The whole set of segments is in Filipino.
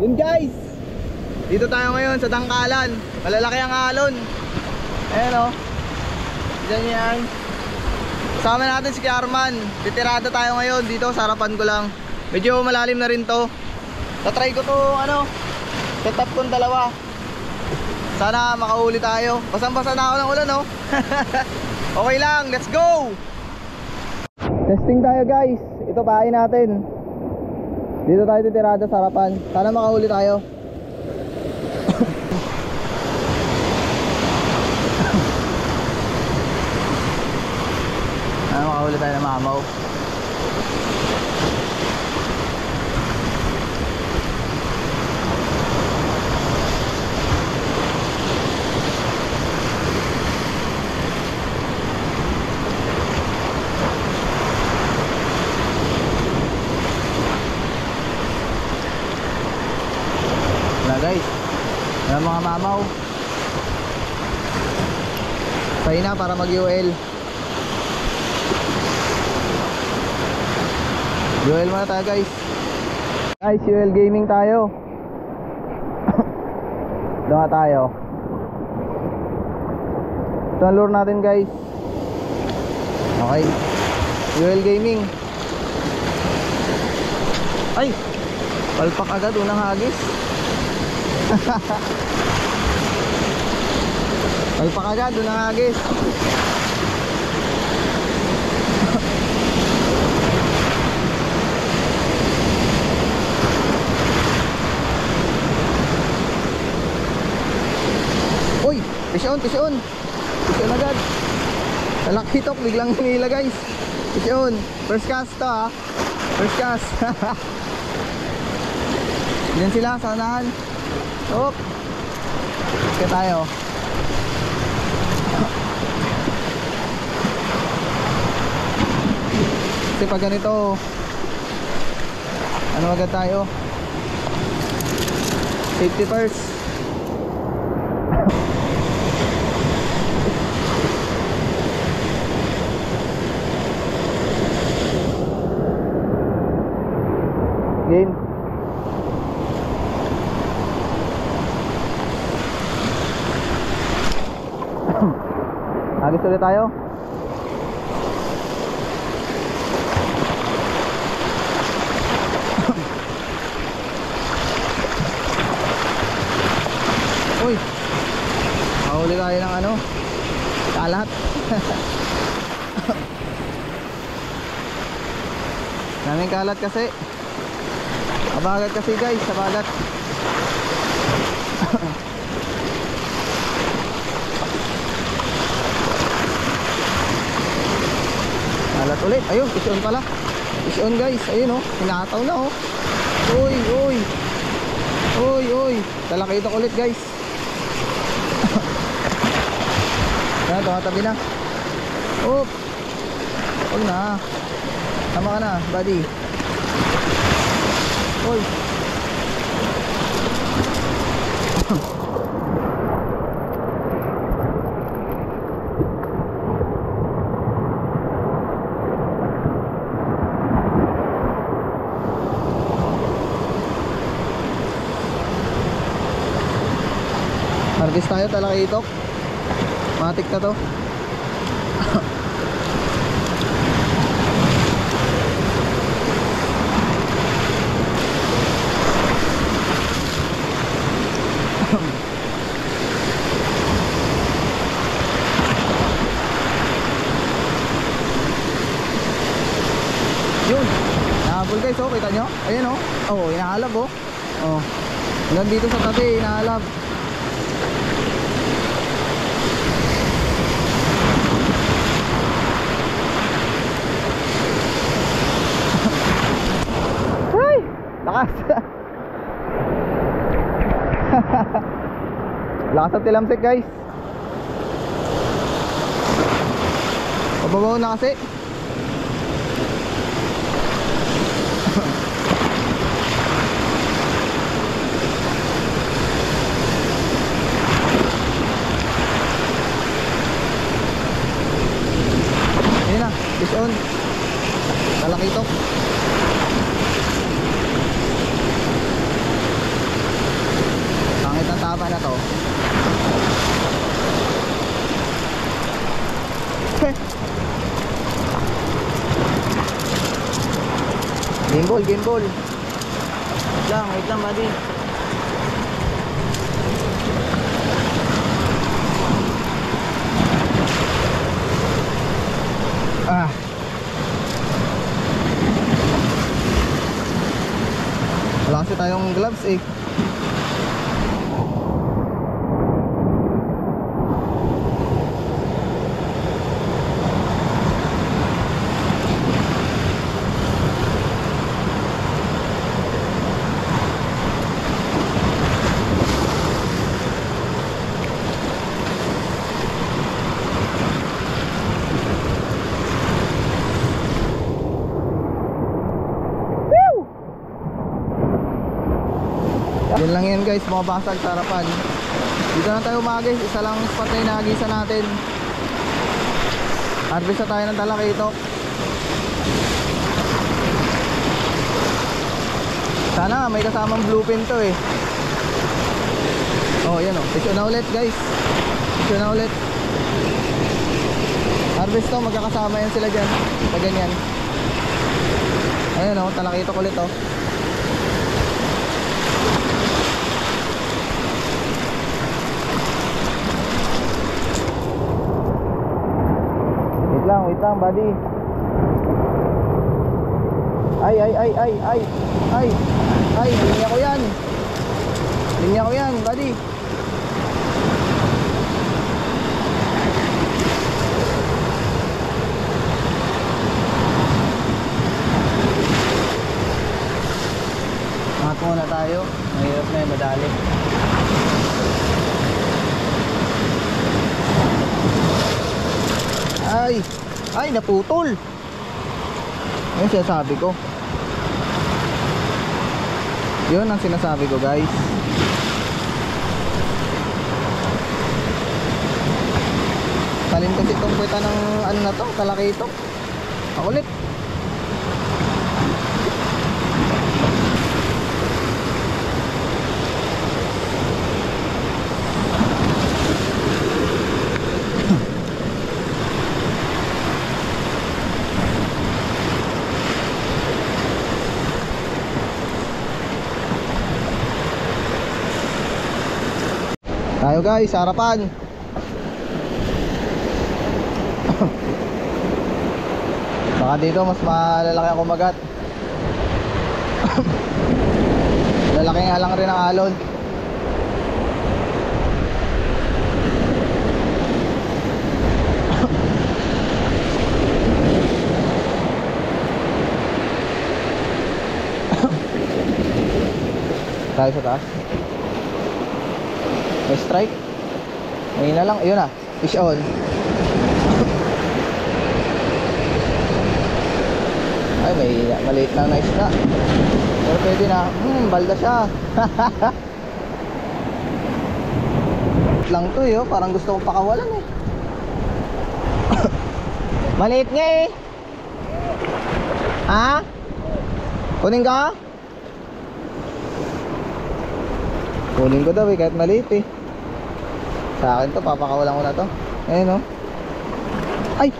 Yun guys, dito tayo ngayon sa Dangkalan. Malalaki ang alon. Ayan o. Diyan yan. Kasama natin si Kiarman. Titirada tayo ngayon dito sa harapan ko lang. Medyo malalim na rin to. Tatry ko to set up kong dalawa. Sana makahuli tayo. Basang-basa na ako ng ulan o. Okay lang, let's go. Testing tayo guys. Ito pahay natin. Dito tayo titirada sa harapan. Sana makahuli tayo. Sana makahuli tayo ng mamaw. Guys, ayan mga mamaw. Tayo na para mag-UL. UL muna tayo guys. Guys, UL gaming tayo. Doon tayo. Ito ang lure natin guys. Okay, UL gaming. Ay, palpak agad, unang hagis. Palpak agad, doon ang agis. Uy, fish on agad. Talakitok, biglang hinila guys. Fish on, first cast to ha. First cast. Diyan sila sa unahan. Op. Kaya tayo. Kasi pag ganito, ano agad tayo? Safety first. Game. Agis ulit tayo. Uy, mahuli tayo ng ano, kalat. Daming kalat kasi. Kabagat kasi guys, kabagat. Kalat ulit. Ayun, fish on pala. Fish on guys. Ayun oh, hinataw na oh. Uy, uy. Uy, uy. Talakitok ulit guys. Ayan, tumatabi na. Oop. Huwag na. Tama ka na, buddy. Uy. Harvest tayo, talakitok. Matik na to. Yun, nahabol guys oh, kita nyo? Ayan oh, oh, inahalab oh. Oh, hanggang dito sa tabi, inahalab. Ay, lakas. Lakas ang tilamsik guys. Pababaw na kasi. Ayun na, fish on. Talakitok. Gimbal, gimbal. Wait lang buddy. Wala kasi tayong gloves eh. Yan lang yan guys, mga basag sa harapan. Dito na tayo guys, isa lang spot na inagisa natin. Harvest na tayo ng talakitok. Sana may kasamang bluefin to eh. Oh yan oh, fish na ulit guys. Fish na ulit. Harvest to, magkakasama yan sila dyan. Sa ganyan. Ayan oh, talakitok ulit oh. Wait lang buddy. Ay, linya ko yan. Linya ko yan buddy. Angat muna tayo. Mahirap na yung madali. Ay, naputol. Ayun sinasabi ko. Yun ang sinasabi ko guys. Talin kasi itong puweta ng ano na to, talakitok. Makulit. Tayo guys, harapan. Baka dito mas malalaki ang kumagat. Lalaki nga lang rin ang alon. Tayo sa taas. May strike. Ngayon na lang, yun na, fish on. Ay, may maliit lang na isda. Pero pwede na, balda siya. Lang to eh, parang gusto kong pakawalan eh. Maliit nga eh. Ha? Kunin ka? Kunin ko daw eh, kahit maliit eh. Sa akin to, papakawalan ko na to. Ayun oh. Ay!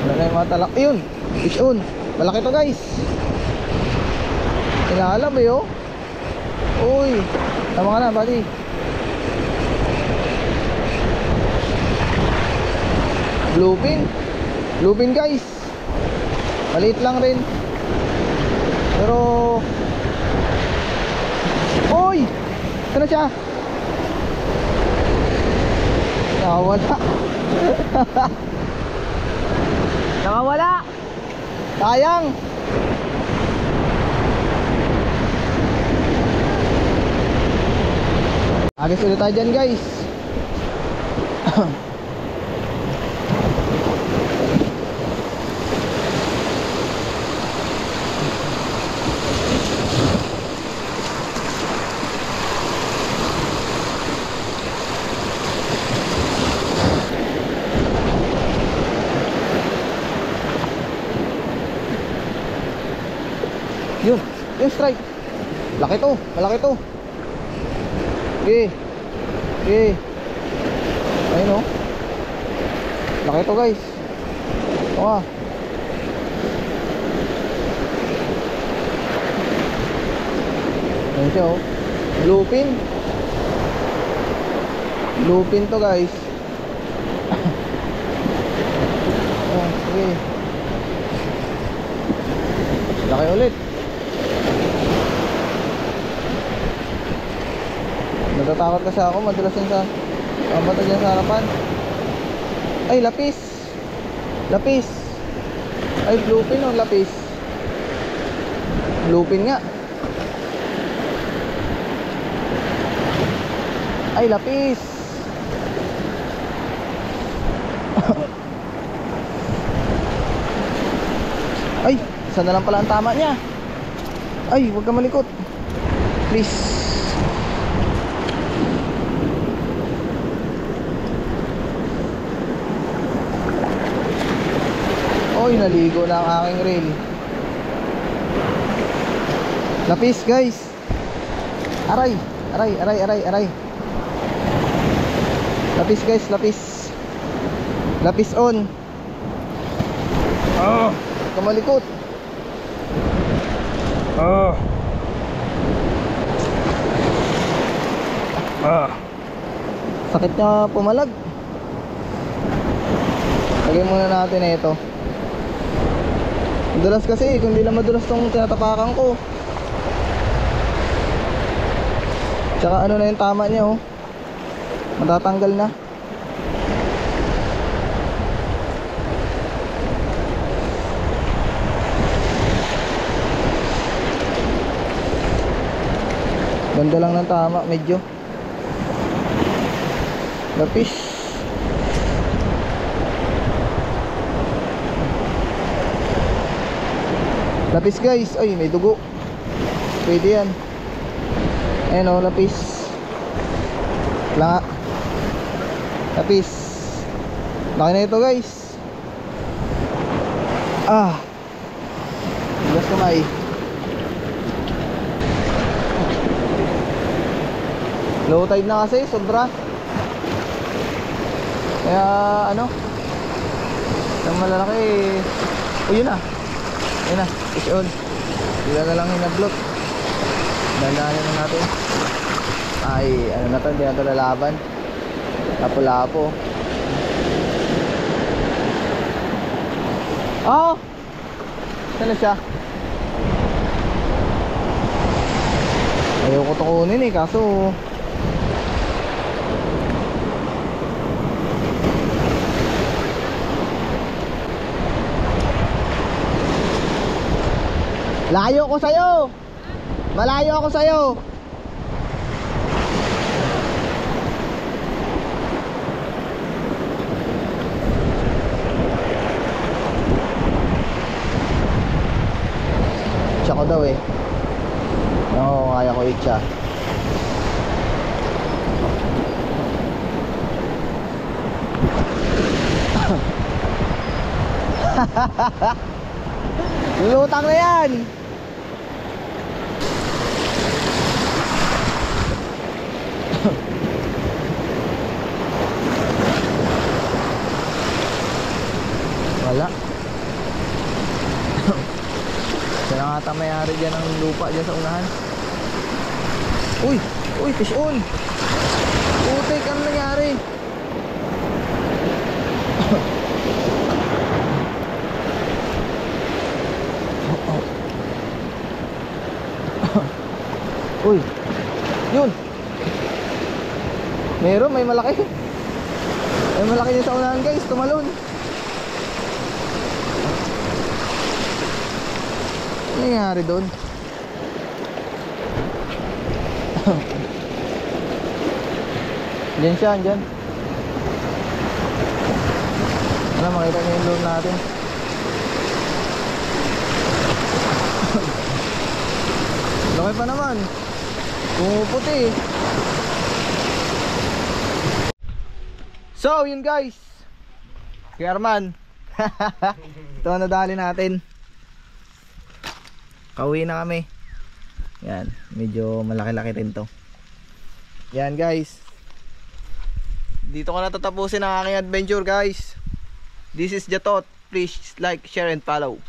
Wala na yung mga talak. Ayun! Fish on! Malaki to guys! Inalam eh oh. Uy! Tama ka na buddy. Bluefin. Bluefin guys. Maliit lang rin. Pero uy! Ano siya? Nakawala. Nakawala. Sayang. Agis ulit tayo dyan guys. Yun, yung strike. Laki to, malaki to. Okay. Okay. Ayun o. Laki to guys. Ito nga. Ayun siya o. Bluefin. Bluefin to guys. Oh, okay. Laki ulit. Natatakot kasi ako, madulas yun sa bata dyan sa harapan. Ay, lapis. Lapis. Ay, bluefin o, lapis. Bluefin nga. Ay, lapis. Ay, isa na lang pala ang tama niya. Ay, huwag ka malikot. Please. Oy, naligo na ang aking reel. Lapis guys. Aray, aray, aray, aray, aray. Lapis guys, lapis. Lapis on. Oh, kamalikot. Oh. Ah. Sakit niya pumalag. Lagyan muna natin na ito. Madulas kasi, kung di lang madulas tong tinatapakan ko. Tsaka ano na yung tama niya oh. Matatanggal na. Ganda lang ng tama, medyo. Lapis. Lapis guys, ay may dugo. Pwede yan. Ayan o, lapis. Langa. Lapis. Laki na ito guys. Ah. Bigas kamay. Low tide na kasi, sobra. Kaya ano, isang malalaki. O yun na. Ayun na, fish on. Sila na lang hinablot. Dandanin na natin. Ay, ano na to, hindi na to lalaban. Lapo-lapo. Oh! Saan na siya? Ayaw ko to kunin eh, kaso layo ko sa'yo. Malayo ako sa'yo. Itcha ko daw eh. Oo, kaya ko itcha. Lulutang na yan. Wala. Siya na nga may-ari dyan ng lupa dyan sa unahan. Uy! Uy! Fish on! Putik! Ano nangyari? Uy! Yun! Meron, may malaki. May malaki dyan sa unahan guys, tumalon. Ano nangyari doon? Diyan siya, diyan. Ano, makita niyo yung load natin. Laki pa naman. Pumuputi. So, yun guys. German. Ito na nadali natin. Kauwi na kami. Yan, medyo malaki-laki rin to. Yan guys. Dito ko na tatapusin ang aking adventure guys. This is Jatot. Please like, share and follow.